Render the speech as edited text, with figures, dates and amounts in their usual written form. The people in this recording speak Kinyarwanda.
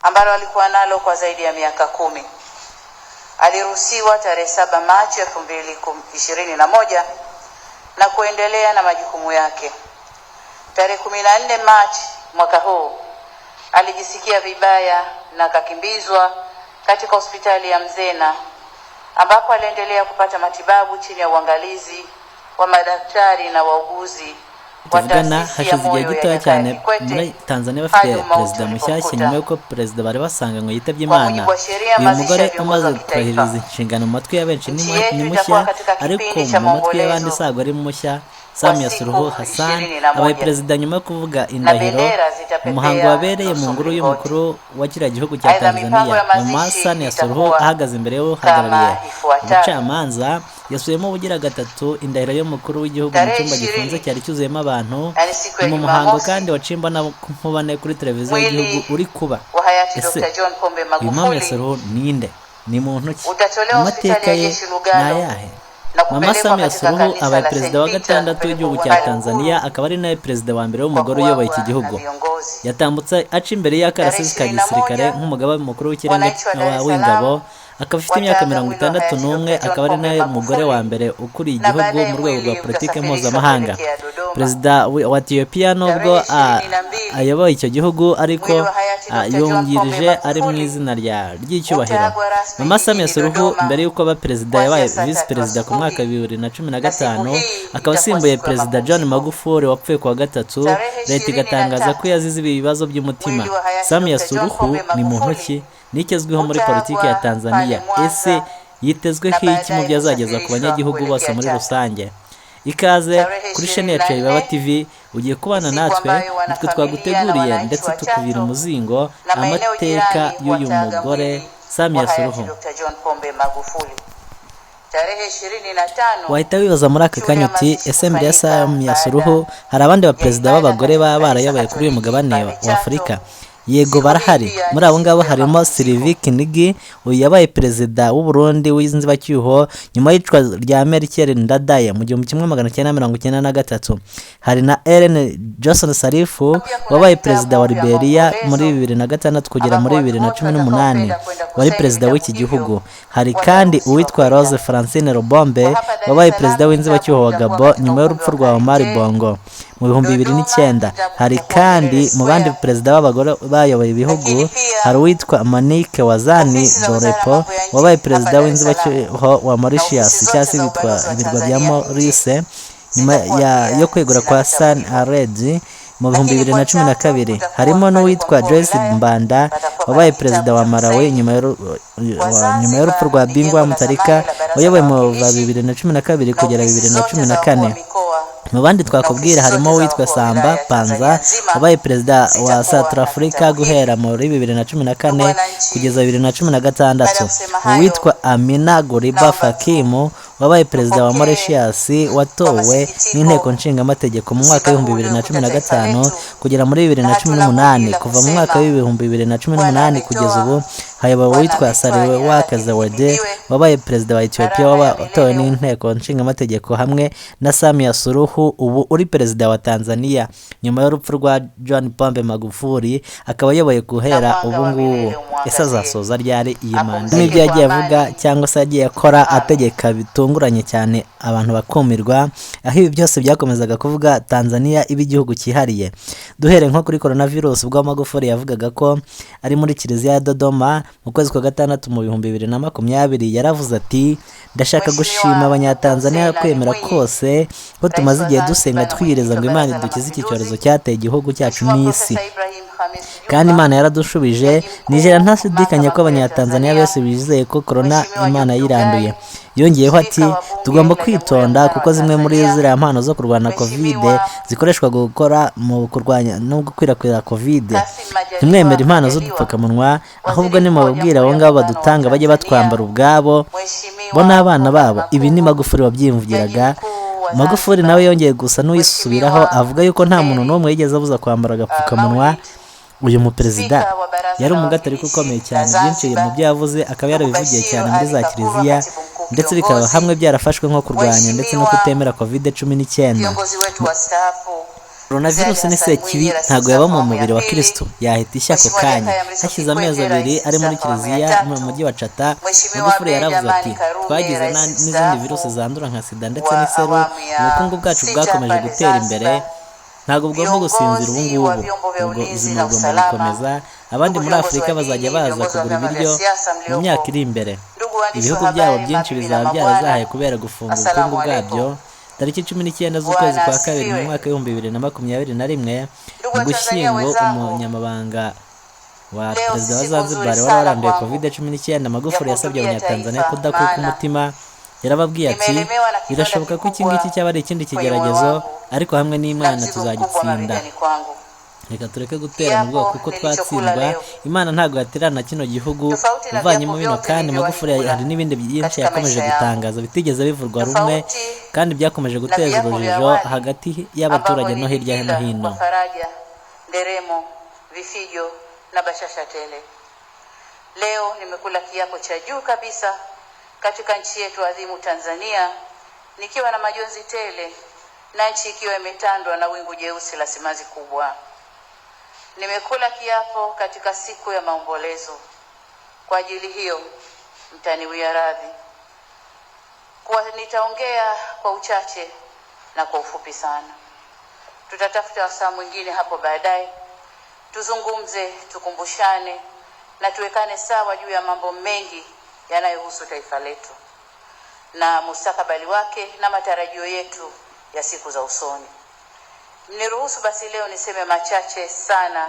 ambalo alikuwa nalo kwa zaidi ya miaka 10. Aliruhusiwa tarehe 7 Machi 2021 na kuendelea na majukumu yake. Tarehe 14 Machi mwaka huu alijisikia vibaya na akakimbizwa katika hospitali ya Mzena, ambapo aliendelea kupata matibabu chini ya uangalizi wa madaktari na wauguzi. Tuvugana hashize igihe gitoya cyane muri Tanzania bafite perezida mushyashya nyuma y'uko perezida bari basanga ngo yitabye Imana. Uyu mugore umaze kurahiriza inshingano mu matwi ya benshi ni mushya, ariko mu matwi y'abandi sago ari mushya. Samia Suluhu Hassan abaye perezida nyuma yo kuvuga indahiro. Umuhango wabereye mu ngoro y'umukuru wa kiriya gihugu cya Tanzania. Mama Samia Suluhu ahagaze imbere y'uhagarariye ubucamanza yasubiyemo ubugira gatatu indahiro y'umukuru w'igihugu mu cyumba gifunze cyari cyuzuyemo abantu. Mu muhango kandi wacimba na nkubane kuri televiziyo y'igihugu uri kuba. Ese uyu Mama Suluhu ninde? Ni muntu ki? Amateka ye nayahe? Mama Samia Suluhu abaye perezida wa gatandatu w'igihugu cya Tanzania, akaba ari nawe perezida wa mbere w'umugore uyoboye iki gihugu. Yatambutse aca imbere y'akarasisi ka gisirikare nk'umugaba mukuru w'ikirenga w'ingabo, akaba afite imyaka 61, akaba ari nawe mugore wa mbere ukuriye igihugu mu rwego rwa politike mpuzamahanga. Perezida wa Ethiopia nubwo ayoboye icyo gihugu, ariko yungirije ari mu izina ry'icyubahiro. Mama Samia Suluhu mbere y'uko aba perezida yabaye vice perezida ku mwaka 2015, akaba asimbuye perezida John Magufuli wapfuye kuwa gatatu. Leta igatangaza ko yazize ibibazo by'umutima. Samia Suluhu ni muntu ki? Nikezweho muri politiki ya Tanzania. Ese yitezweho iki mu byo azageza ku banyagihugu bose muri rusange? Ikaze kuri chaîne yacu Ibaba TV, ugiye kubana natwe, nitwe twaguteguriye ndetse tukubira umuzingo amateka y'uyu mugore Samia Suluhu. Wahita wibaza muri aka kanya uti ese mbere ya Samia Suluhu hari abandi baperezida b'abagore baba barayoboye kuri uyu mugabane wa Afurika? Yego barahari. Muri abo ngabo harimo Sylvie Kinigi, uyu yabaye perezida w'u Burundi w'inzibacyuho nyuma y'icwa rya Melchior Ndadaye mu 1993. Hari na Ellen Johnson Sirleaf wabaye perezida wa Liberia muri 2006 kugera muri 2018, wari perezida w'iki gihugu. Hari kandi uwitwa Rose Francine Lobombe wabaye perezida w'inzibacyuho wa Gabon nyuma y'urupfu rwa Omar Bongo mu 2009. Hari kandi mu bandi perezida b'abagore bayoboye ibihugu, hari uwitwa Monique Wazani Dorepo wabaye perezida w'inzibacyuho wa Mauritius cyangwa se bitwa ibirwa bya Maurice nyuma yo kwegura kwa San Aredi mu 2012. Harimo n'uwitwa Joyce Mbanda wabaye perezida wa Malawi nyuma y'urupfu rwa Bingwa Mutharika wayoboye mu 2012 kugera 2014. Mu bandi twakubwira harimo uwitwa Samba Panza wabaye perezida wa South Africa guhera muri 2014 kugeza 2016. Uwitwa Amina Goriba Fakimu wabaye perezida wa Mauritius watowe n'inteko nshingamategeko mu mwaka wa 2015 kugera muri 2018. Kuva mu mwaka wa 2018 kugeza ubu hayobowe uwitwa Sahle-Work Zewde wabaye perezida wa Ethiopia watowe n'inteko nshingamategeko, hamwe na Samia Suluhu ubu uri perezida wa Tanzania nyuma y'urupfu rwa John Pombe Magufuli, akaba ayoboye guhera ubu ngubu. Ese azasoza ryari iyi manda? N'ibyo yagiye avuga cyangwa se yagiye akora ategeka bitunguranye cyane abantu bakumirwa, aho ibi byose byakomezaga kuvuga Tanzania iba igihugu cyihariye. Duhere nko kuri coronavirus, ubwo Magufuli yavugaga ko ari muri Kiliziya ya Dodoma mu kwezi kwa gatandatu mu 2020, yaravuze ati ndashaka gushima abanyatanzania kwemera kose ko tumaze igihe dusenga twiyereza ngo Imana idukize iki cyorezo cyateye igihugu cyacu n'isi, kandi Imana yaradushubije. Nigera ntashidikanya ko abanyatanzania bose bizeye ko corona Imana yiranduye. Yongeyeho ati tugomba kwitonda kuko zimwe muri ziriya mpano zo kurwana covid zikoreshwa gukora mu kurwanya no gukwirakwira covid. Ntimwemere impano z'udupfukamunwa, ahubwo nimubabwira abo ngabo badutanga bajye batwambara ubwabo bo n'abana babo. Ibi ni Magufuli wabyimvugiraga. Magufuli nawe yongeye gusa n'uwisubiraho avuga yuko nta muntu n'umwe yigeze abuza kwambara agapfukamunwa. Uyu muperezida yari umugatolika ukomeye cyane, byinshi mu byo yavuze akaba yarabivugiye cyane muri za Kiliziya, ndetse bikaba hamwe byarafashwe nko kurwanya ndetse no kutemera covid-19. coronavirus ni sekibi ntabwo yaba mu mubiri wa Kristo, yahita ishya ako kanya. Hashize amezi 2 ari muri kiliziya mu mujyi wa Chata, Magufuli yaravuze ati twagize n'izindi virusi zandura nka sida ndetse n'iseru, ubukungu bwacu bwakomeje gutera imbere, ntabwo bugomba gusinzira ubu ngubu, ubwo ubuzima bugomba gukomeza. Abandi muri Afurika bazajya baza kugura ibiryo mu myaka iri imbere, ibihugu byabo byinshi bizaba byarazahaye kubera gufunga ubukungu bwabyo. Tariki 19 z'ukwezi kwa kabiri mu mwaka w'2021 mu Gushyingo, umunyamabanga wa perezida wa Zanzibar wari waranduye COVID-19 Magufuli yasabye abanyatanzania kudakuka umutima. Yarababwiye ati birashoboka ko iki ngiki cyaba ari ikindi kigeragezo, ariko hamwe n'Imana tuzagitsinda. Reka tureke gutera mu bwoko kuko twatsindwa. Imana ntabwo yaterana kino gihugu uvanyemo bino, kandi Magufuli hari n'ibindi byinshi yakomeje gutangaza bitigeze bivurwa rumwe kandi byakomeje guteza urujijo hagati y'abaturage no hirya no hino. Nderemo, vifijo na bashasha tele. Leo nimekula kiapo cha juu kabisa katika nchi yetu adhimu Tanzania, nikiwa na majonzi tele na nchi ikiwa imetandwa na wingu jeusi la simanzi kubwa. Nimekula kiapo katika siku ya maombolezo. Kwa ajili hiyo mtaniwia radhi kwa nitaongea kwa uchache na kwa ufupi sana. Tutatafuta wasaa mwingine hapo baadaye tuzungumze, tukumbushane na tuwekane sawa juu ya mambo mengi yanayohusu taifa letu na mustakabali wake na matarajio yetu ya siku za usoni. Niruhusu basi leo niseme machache sana